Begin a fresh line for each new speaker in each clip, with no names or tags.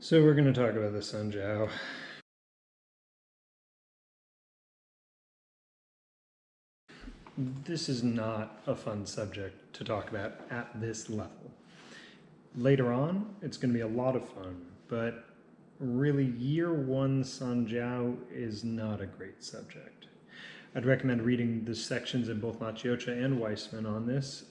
So we're going to talk about the San Jiao. This is not a fun subject to talk about at this level. Later on, it's going to be a lot of fun, but really year one San Jiao is not a great subject. I'd recommend reading the sections in both Maciocia and Weissman on this,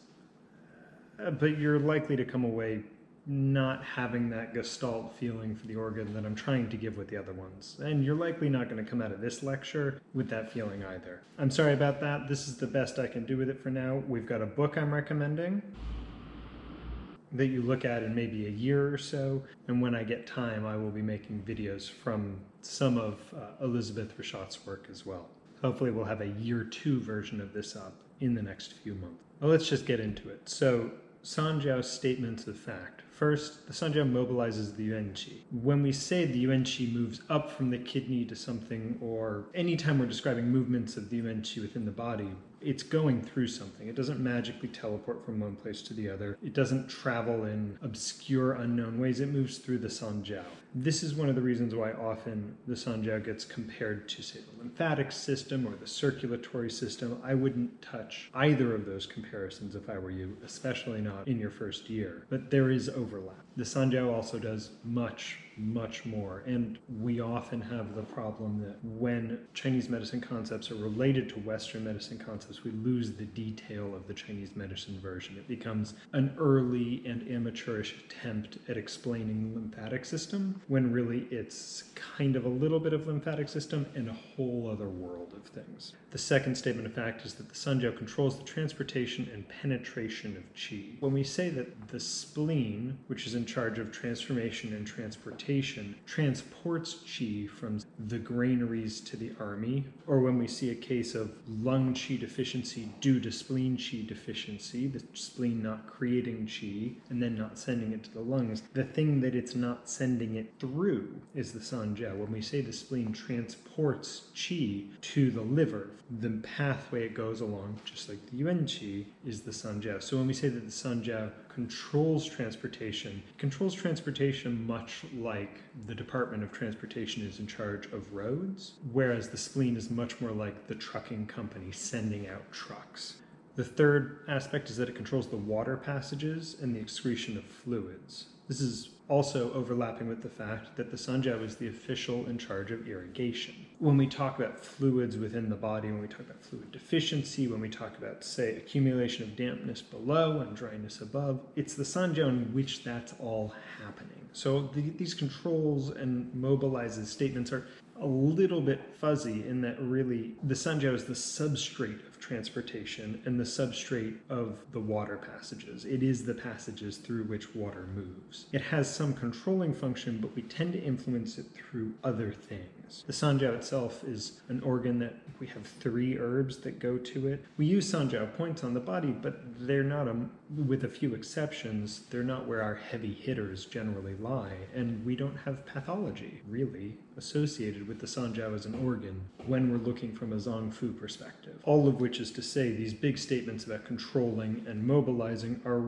but you're likely to come away not having that gestalt feeling for the organ that I'm trying to give with the other ones. And you're likely not going to come out of this lecture with that feeling either. I'm sorry about that. This is the best I can do with it for now. We've got a book I'm recommending that you look at in maybe a year or so. And when I get time, I will be making videos from some of Elizabeth Rachat's work as well. Hopefully we'll have a year 2 version of this up in the next few months. Well, let's just get into it. So San Jiao's statements of fact. First, the San Jiao mobilizes the yuan qi. When we say the yuan qi moves up from the kidney to something, or anytime we're describing movements of the yuan qi within the body, it's going through something. It doesn't magically teleport from one place to the other. It doesn't travel in obscure, unknown ways. It moves through the San Jiao. This is one of the reasons why often the San Jiao gets compared to, say, the lymphatic system or the circulatory system. I wouldn't touch either of those comparisons if I were you, especially not in your first year. But there is overlap. The San Jiao also does much more, and we often have the problem that when Chinese medicine concepts are related to Western medicine concepts, we lose the detail of the Chinese medicine version. It becomes an early and amateurish attempt at explaining the lymphatic system, when really it's kind of a little bit of lymphatic system and a whole other world of things. The second statement of fact is that the San Jiao controls the transportation and penetration of qi. When we say that the spleen, which is in charge of transformation and transportation, transports qi from the granaries to the army, or when we see a case of lung qi deficiency due to spleen qi deficiency, the spleen not creating qi and then not sending it to the lungs, the thing that it's not sending it through is the San Jiao. When we say the spleen transports qi to the liver, the pathway it goes along, just like the yuan qi, is the San Jiao. So when we say that the San Jiao controls transportation much like the Department of Transportation is in charge of roads, whereas the spleen is much more like the trucking company sending out trucks. The third aspect is that it controls the water passages and the excretion of fluids. This is also overlapping with the fact that the San Jiao is the official in charge of irrigation. When we talk about fluids within the body, when we talk about fluid deficiency, when we talk about, say, accumulation of dampness below and dryness above, it's the San Jiao in which that's all happening. So these controls and mobilizes statements are a little bit fuzzy in that really the San Jiao is the substrate of transportation and the substrate of the water passages. It is the passages through which water moves. It has some controlling function, but we tend to influence it through other things. The San Jiao itself is an organ that we have 3 herbs that go to it. We use San Jiao points on the body, but they're not, with a few exceptions, they're not where our heavy hitters generally lie, and we don't have pathology, really, associated with the San Jiao as an organ when we're looking from a Zong Fu perspective. All of which is to say these big statements about controlling and mobilizing are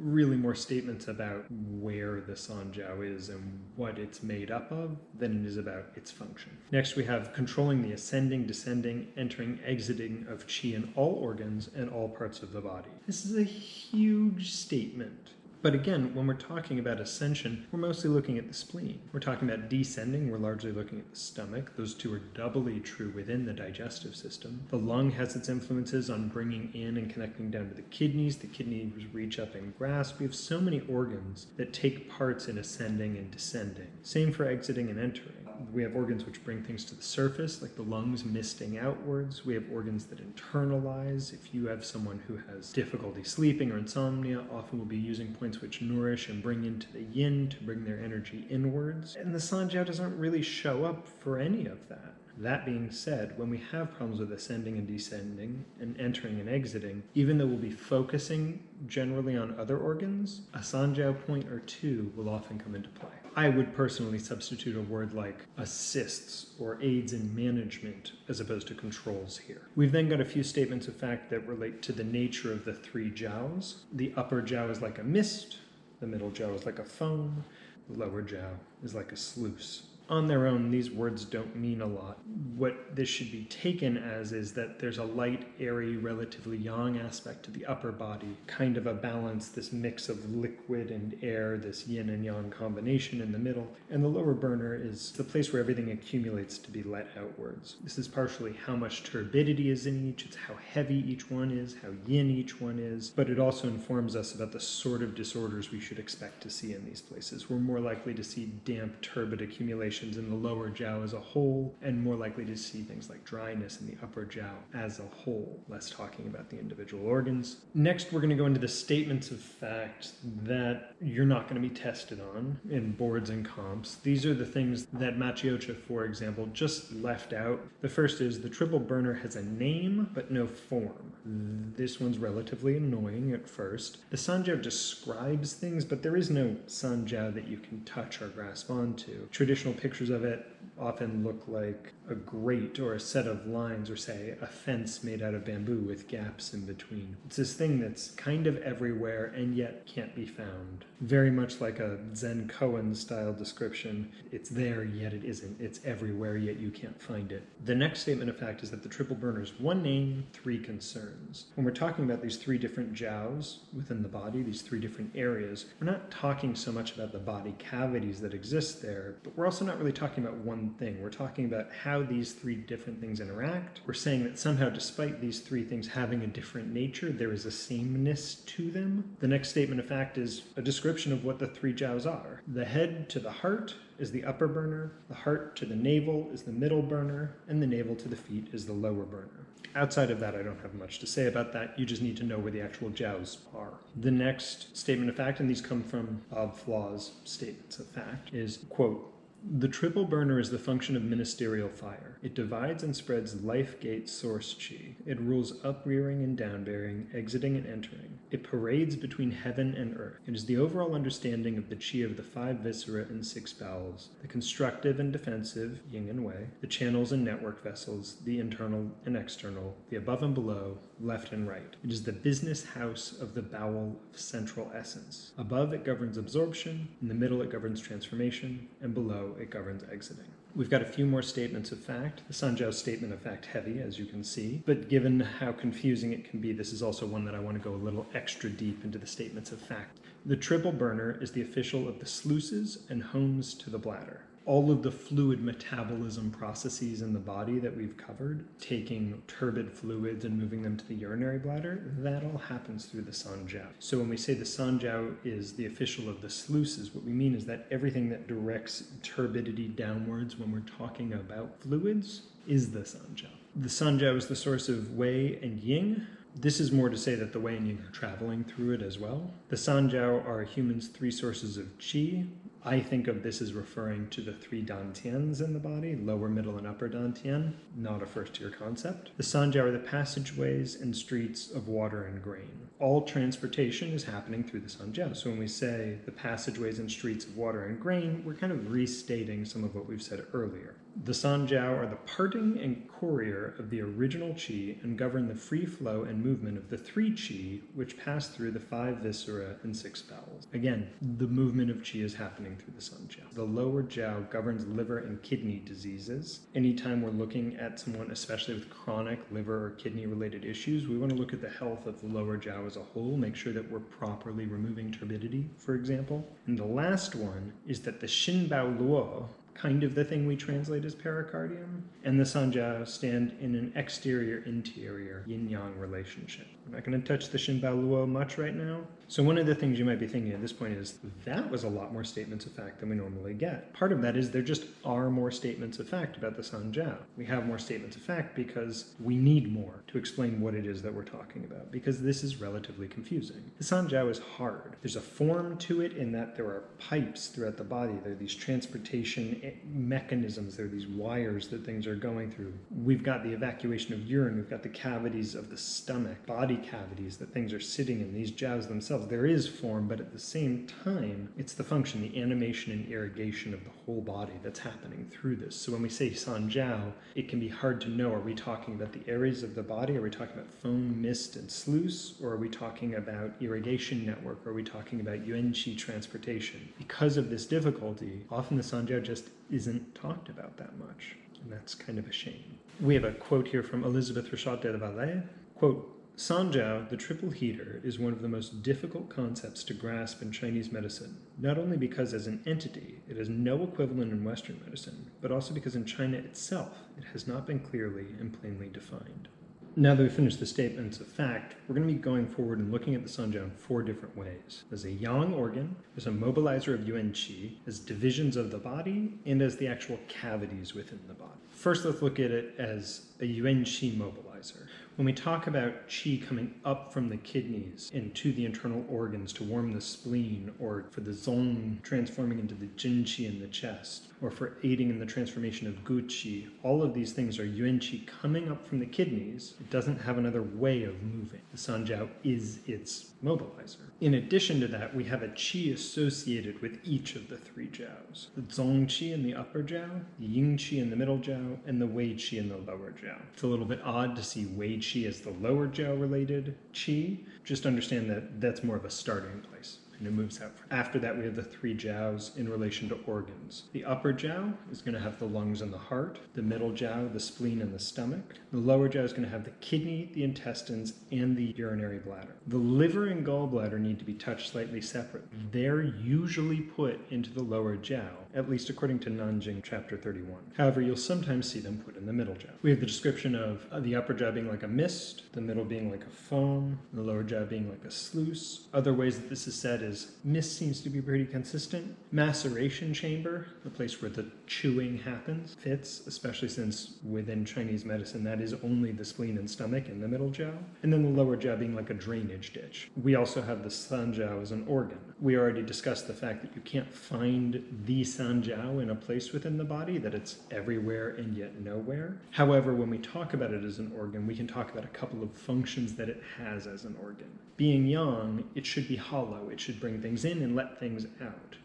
really more statements about where the San Jiao is and what it's made up of than it is about its function. Next we have controlling the ascending, descending, entering, exiting of qi in all organs and all parts of the body. This is a huge statement. But again, when we're talking about ascension, we're mostly looking at the spleen. We're talking about descending, we're largely looking at the stomach. Those two are doubly true within the digestive system. The lung has its influences on bringing in and connecting down to the kidneys. The kidneys reach up and grasp. We have so many organs that take parts in ascending and descending. Same for exiting and entering. We have organs which bring things to the surface, like the lungs misting outwards. We have organs that internalize. If you have someone who has difficulty sleeping or insomnia, often we'll be using points which nourish and bring into the yin to bring their energy inwards. And the San Jiao doesn't really show up for any of that. That being said, when we have problems with ascending and descending and entering and exiting, even though we'll be focusing generally on other organs, a San Jiao point or 2 will often come into play. I would personally substitute a word like assists or aids in management as opposed to controls here. We've then got a few statements of fact that relate to the nature of the 3 jiaos. The upper jiao is like a mist, the middle jiao is like a foam, The lower jiao is like a sluice. On their own, these words don't mean a lot. What this should be taken as is that there's a light, airy, relatively yang aspect to the upper body, kind of a balance, this mix of liquid and air, this yin and yang combination in the middle, and the lower burner is the place where everything accumulates to be let outwards. This is partially how much turbidity is in each, it's how heavy each one is, how yin each one is, but it also informs us about the sort of disorders we should expect to see in these places. We're more likely to see damp, turbid accumulation in the lower jiao as a whole, and more likely to see things like dryness in the upper jiao as a whole, less talking about the individual organs. Next, we're going to go into the statements of fact that you're not going to be tested on in boards and comps. These are the things that Maciocia, for example, just left out. The first is the triple burner has a name, but no form. This one's relatively annoying at first. The San Jiao describes things, but there is no San Jiao that you can touch or grasp onto. Traditional pictures of it often look like a grate or a set of lines, or say a fence made out of bamboo with gaps in between. It's this thing that's kind of everywhere and yet can't be found. Very much like a Zen koan style description. It's there yet it isn't. It's everywhere yet you can't find it. The next statement of fact is that the triple burner is one name, three concerns. When we're talking about these three different jiaos within the body, these three different areas, we're not talking so much about the body cavities that exist there, but we're also not really talking about one thing. We're talking about how these three different things interact. We're saying that somehow, despite these three things having a different nature, there is a sameness to them. The next statement of fact is a description of what the three jiaos are. The head to the heart is the upper burner, the heart to the navel is the middle burner, and the navel to the feet is the lower burner. Outside of that, I don't have much to say about that. You just need to know where the actual jiaos are. The next statement of fact, and these come from Bob Flaw's statements of fact, is, quote, the triple burner is the function of ministerial fire. It divides and spreads life gate source chi. It rules uprearing and downbearing, exiting and entering. It parades between heaven and earth. It is the overall understanding of the chi of the five viscera and six bowels, the constructive and defensive, yin and wei, the channels and network vessels, the internal and external, the above and below, left and right. It is the business house of the bowel of central essence. Above it governs absorption, in the middle it governs transformation, and below it governs exiting. We've got a few more statements of fact. The San Jiao statement of fact heavy, as you can see, but given how confusing it can be, this is also one that I want to go a little extra deep into the statements of fact. The triple burner is the official of the sluices and homes to the bladder. All of the fluid metabolism processes in the body that we've covered, taking turbid fluids and moving them to the urinary bladder, that all happens through the San Jiao. So when we say the San Jiao is the official of the sluices, what we mean is that everything that directs turbidity downwards when we're talking about fluids is the San Jiao. The San Jiao is the source of wei and yin. This is more to say that the wei and yin are traveling through it as well. The San Jiao are a human's three sources of qi. I think of this as referring to the three dantians in the body, lower, middle, and upper dantian, not a first-tier concept. The San Jiao are the passageways and streets of water and grain. All transportation is happening through the San Jiao. So when we say the passageways and streets of water and grain, we're kind of restating some of what we've said earlier. The San Jiao are the parting and courier of the original qi and govern the free flow and movement of the three qi which pass through the five viscera and six bowels. Again, the movement of qi is happening through the San Jiao. The lower jiao governs liver and kidney diseases. Anytime we're looking at someone, especially with chronic liver or kidney related issues, we want to look at the health of the lower jiao as a whole, make sure that we're properly removing turbidity, for example. And the last one is that the Shinbao Luo, kind of the thing we translate as pericardium, and the San Jiao stand in an exterior-interior yin-yang relationship. I'm not going to touch the Shinbao Luo much right now. So one of the things you might be thinking at this point is, that was a lot more statements of fact than we normally get. Part of that is there just are more statements of fact about the San Jiao. We have more statements of fact because we need more to explain what it is that we're talking about, because this is relatively confusing. The San Jiao is hard. There's a form to it in that there are pipes throughout the body. There are these transportation mechanisms. There are these wires that things are going through. We've got the evacuation of urine. We've got the cavities of the stomach, body cavities that things are sitting in. These jiaos themselves themselves, there is form, but at the same time, it's the function, the animation and irrigation of the whole body that's happening through this. So when we say San Jiao, it can be hard to know, are we talking about the areas of the body? Are we talking about foam, mist, and sluice? Or are we talking about irrigation network? Are we talking about yuan qi transportation? Because of this difficulty, often the San Jiao just isn't talked about that much. And that's kind of a shame. We have a quote here from Elizabeth Rachat de la Vallée. Quote, San Jiao, the triple heater, is one of the most difficult concepts to grasp in Chinese medicine, not only because as an entity it has no equivalent in Western medicine, but also because in China itself it has not been clearly and plainly defined. Now that we've finished the statements of fact, we're going to be going forward and looking at the San Jiao in 4 different ways. As a yang organ, as a mobilizer of yuan qi, as divisions of the body, and as the actual cavities within the body. First, let's look at it as a yuan qi mobilizer. When we talk about qi coming up from the kidneys into the internal organs to warm the spleen, or for the zong transforming into the jin qi in the chest, or for aiding in the transformation of gu qi, all of these things are yuan qi coming up from the kidneys. It doesn't have another way of moving. The San Jiao is its mobilizer. In addition to that, we have a qi associated with each of the 3 jiaos. The zong qi in the upper jiao, the ying qi in the middle jiao, and the wei qi in the lower jiao. It's a little bit odd to see wei qi as the lower jiao related qi. Just understand that that's more of a starting place. And it moves out. After that, we have the 3 jiaos in relation to organs. The upper jiao is going to have the lungs and the heart. The middle jiao, the spleen and the stomach. The lower jiao is going to have the kidney, the intestines, and the urinary bladder. The liver and gallbladder need to be touched slightly separate. They're usually put into the lower jiao, at least according to Nanjing chapter 31. However, you'll sometimes see them put in the middle jiao. We have the description of the upper jiao being like a mist, the middle being like a foam, the lower jiao being like a sluice. Other ways that this is said is mist seems to be pretty consistent. Maceration chamber, the place where the chewing happens, fits, especially since within Chinese medicine that is only the spleen and stomach in the middle jiao. And then the lower jiao being like a drainage ditch. We also have the San Jiao as an organ. We already discussed the fact that you can't find the San Jiao in a place within the body, that it's everywhere and yet nowhere. However, when we talk about it as an organ, we can talk about a couple of functions that it has as an organ. Being yang, it should be hollow. It should bring things in and let things out.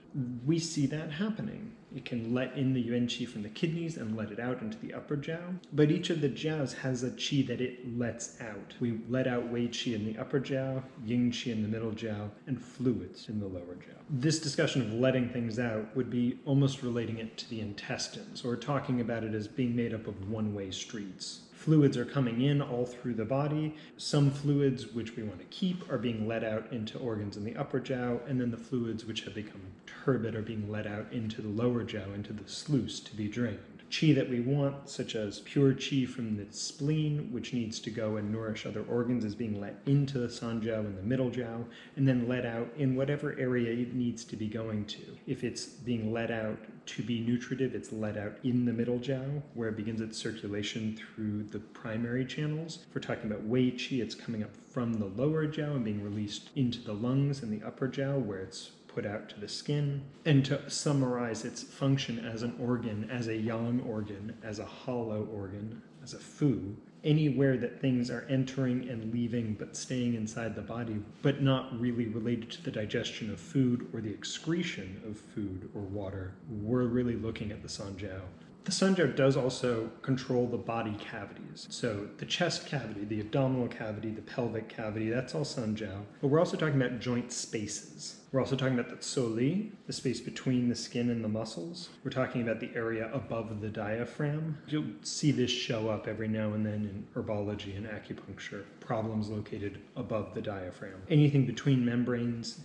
We see that happening. It can let in the yuan qi from the kidneys and let it out into the upper jiao. But each of the jiaos has a qi that it lets out. We let out wei qi in the upper jiao, ying qi in the middle jiao, and fluids in the lower jiao. This discussion of letting things out would be almost relating it to the intestines, or talking about it as being made up of one-way streets. Fluids are coming in all through the body. Some fluids which we want to keep are being let out into organs in the upper jiao, and then the fluids which have become turbid are being let out into the lower jiao, into the sluice to be drained. Qi that we want, such as pure qi from the spleen, which needs to go and nourish other organs, is being let into the San Jiao in the middle jiao, and then let out in whatever area it needs to be going to. If it's being let out to be nutritive, it's let out in the middle jiao, where it begins its circulation through the primary channels. If we're talking about wei qi, it's coming up from the lower jiao and being released into the lungs in the upper jiao, where it's put out to the skin. And to summarize its function as an organ, as a yang organ, as a hollow organ, as a fu, anywhere that things are entering and leaving but staying inside the body, but not really related to the digestion of food or the excretion of food or water, we're really looking at the San Jiao. The San Jiao does also control the body cavities. So the chest cavity, the abdominal cavity, the pelvic cavity, that's all San Jiao. But we're also talking about joint spaces. We're also talking about the tsoli, the space between the skin and the muscles. We're talking about the area above the diaphragm. You'll see this show up every now and then in herbology and acupuncture, problems located above the diaphragm. Anything between the membranes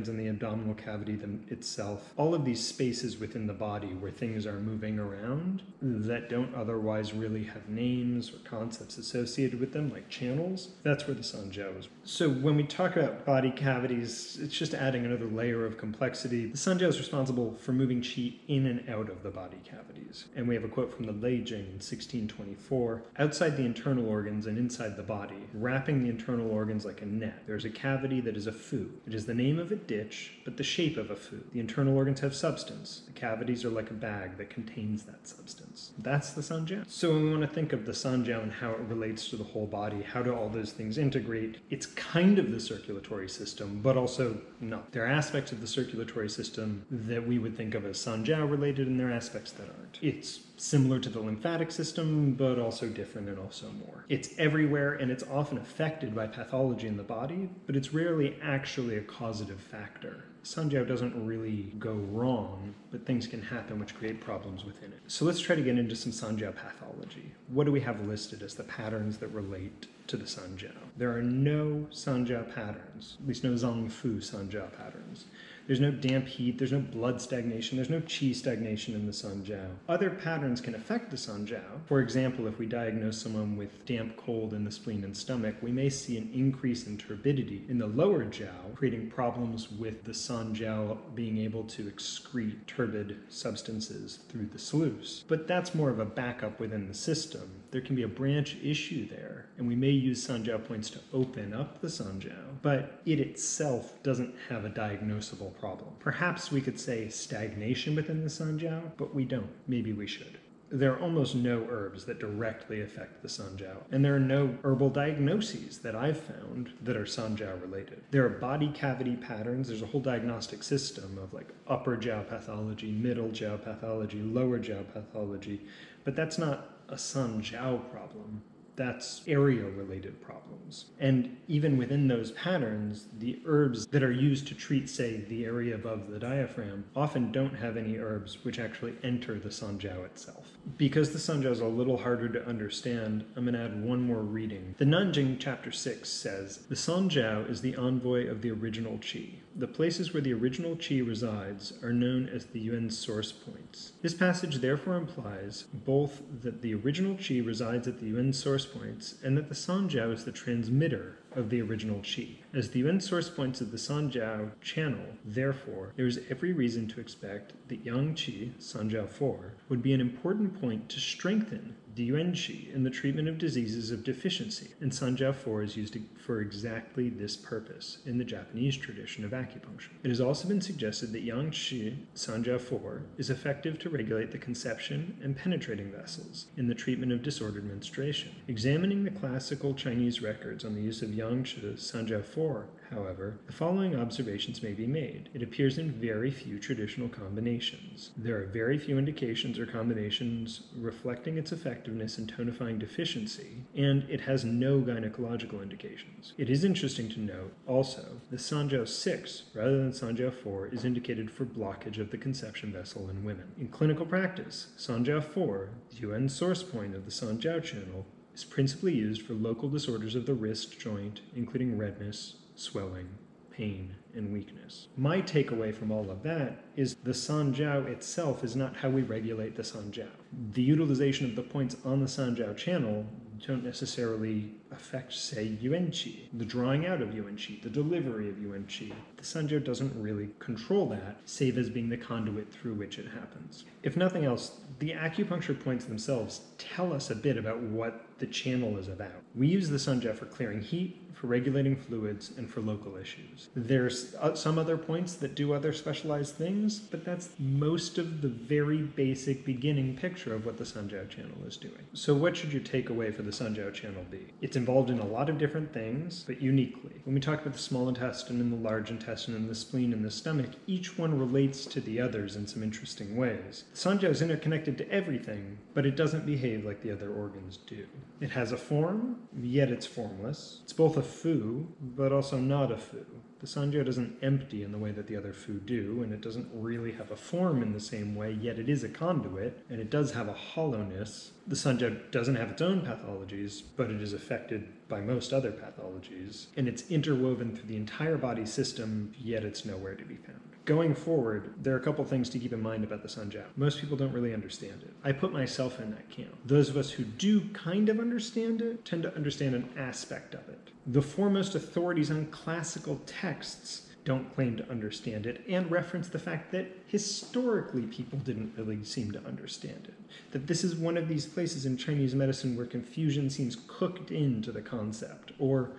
and the abdominal cavity itself. All of these spaces within the body where things are moving around that don't otherwise really have names or concepts associated with them, like channels, that's where the San Jiao is. So when we talk about body cavities, it's just just adding another layer of complexity. The San Jiao is responsible for moving qi in and out of the body cavities. And we have a quote from the Lei Jing in 1624. Outside the internal organs and inside the body, wrapping the internal organs like a net, there is a cavity that is a fu. It is the name of a ditch, but the shape of a fu. The internal organs have substance. The cavities are like a bag that contains that substance. That's the San Jiao. So when we want to think of the San Jiao and how it relates to the whole body, how do all those things integrate, it's kind of the circulatory system, but also not. There are aspects of the circulatory system that we would think of as San Jiao related, and there are aspects that aren't. It's similar to the lymphatic system, but also different and also more. It's everywhere, and it's often affected by pathology in the body, but it's rarely actually a causative factor. San Jiao doesn't really go wrong, but things can happen which create problems within it. So let's try to get into some San Jiao pathology. What do we have listed as the patterns that relate to the San Jiao? There are no San Jiao patterns, at least no Zhangfu San Jiao patterns. There's no damp heat, there's no blood stagnation, there's no qi stagnation in the San Jiao. Other patterns can affect the San Jiao. For example, if we diagnose someone with damp cold in the spleen and stomach, we may see an increase in turbidity in the lower jiao, creating problems with the San Jiao being able to excrete turbid substances through the sluice. But that's more of a backup within the system. There can be a branch issue there, and we may use San Jiao points to open up the San Jiao, but it itself doesn't have a diagnosable problem. Perhaps we could say stagnation within the San Jiao, but we don't. Maybe we should. There are almost no herbs that directly affect the San Jiao, and there are no herbal diagnoses that I've found that are San Jiao related. There are body cavity patterns. There's a whole diagnostic system of like upper Jiao pathology, middle Jiao pathology, lower Jiao pathology, but that's not a San Jiao problem. That's area-related problems. And even within those patterns, the herbs that are used to treat, say, the area above the diaphragm often don't have any herbs which actually enter the San Jiao itself. Because the San Jiao is a little harder to understand, I'm going to add one more reading. The Nanjing chapter 6 says, "The San Jiao is the envoy of the original qi. The places where the original qi resides are known as the yuan source points. This passage therefore implies both that the original qi resides at the yuan source points and that the San Jiao is the transmitter of the original qi. As the yuan source points of the San Jiao channel, therefore, there is every reason to expect that yang qi, San Jiao 4, would be an important point to strengthen the yuan qi in the treatment of diseases of deficiency, and San Jiao 4 is used for exactly this purpose in the Japanese tradition of acupuncture. It has also been suggested that yang qi, San Jiao 4, is effective to regulate the conception and penetrating vessels in the treatment of disordered menstruation. Examining the classical Chinese records on the use of yang qi, San Jiao 4, however, the following observations may be made. It appears in very few traditional combinations. There are very few indications or combinations reflecting its effectiveness in tonifying deficiency, and it has no gynecological indications. It is interesting to note, also, that San Jiao 6, rather than San Jiao 4, is indicated for blockage of the conception vessel in women. In clinical practice, San Jiao 4, the yuan source point of the San Jiao channel, is principally used for local disorders of the wrist joint, including redness, swelling, pain, and weakness. My takeaway from all of that is the San Jiao itself is not how we regulate the San Jiao. The utilization of the points on the San Jiao channel don't necessarily affect, say, yuan qi, the drawing out of yuan qi, the delivery of yuan qi. The San Jiao doesn't really control that, save as being the conduit through which it happens. If nothing else, the acupuncture points themselves tell us a bit about what the channel is about. We use the San Jiao for clearing heat, for regulating fluids, and for local issues. There's some other points that do other specialized things, but that's most of the very basic beginning picture of what the San Jiao channel is doing. So what should your takeaway for the San Jiao channel be? It's involved in a lot of different things, but uniquely. When we talk about the small intestine and the large intestine and the spleen and the stomach, each one relates to the others in some interesting ways. The San Jiao is interconnected to everything, but it doesn't behave like the other organs do. It has a form, yet it's formless. It's both a fu, but also not a fu. The San Jiao doesn't empty in the way that the other fu do, and it doesn't really have a form in the same way, yet it is a conduit, and it does have a hollowness. The San Jiao doesn't have its own pathologies, but it is affected by most other pathologies, and it's interwoven through the entire body system, yet it's nowhere to be found. Going forward, there are a couple things to keep in mind about the San Jiao. Most people don't really understand it. I put myself in that camp. Those of us who do kind of understand it tend to understand an aspect of it. The foremost authorities on classical texts don't claim to understand it, and reference the fact that historically people didn't really seem to understand it. That this is one of these places in Chinese medicine where confusion seems cooked into the concept, or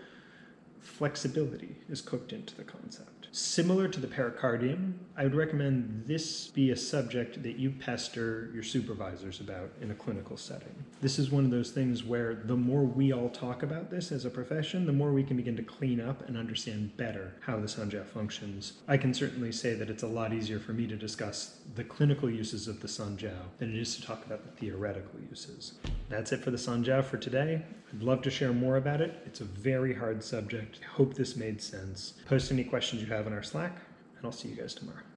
flexibility is cooked into the concept. Similar to the pericardium, I would recommend this be a subject that you pester your supervisors about in a clinical setting. This is one of those things where the more we all talk about this as a profession, the more we can begin to clean up and understand better how the San Jiao functions. I can certainly say that it's a lot easier for me to discuss the clinical uses of the San Jiao than it is to talk about the theoretical uses. That's it for the San Jiao for today. I'd love to share more about it. It's a very hard subject. I hope this made sense. Post any questions you have in our Slack, and I'll see you guys tomorrow.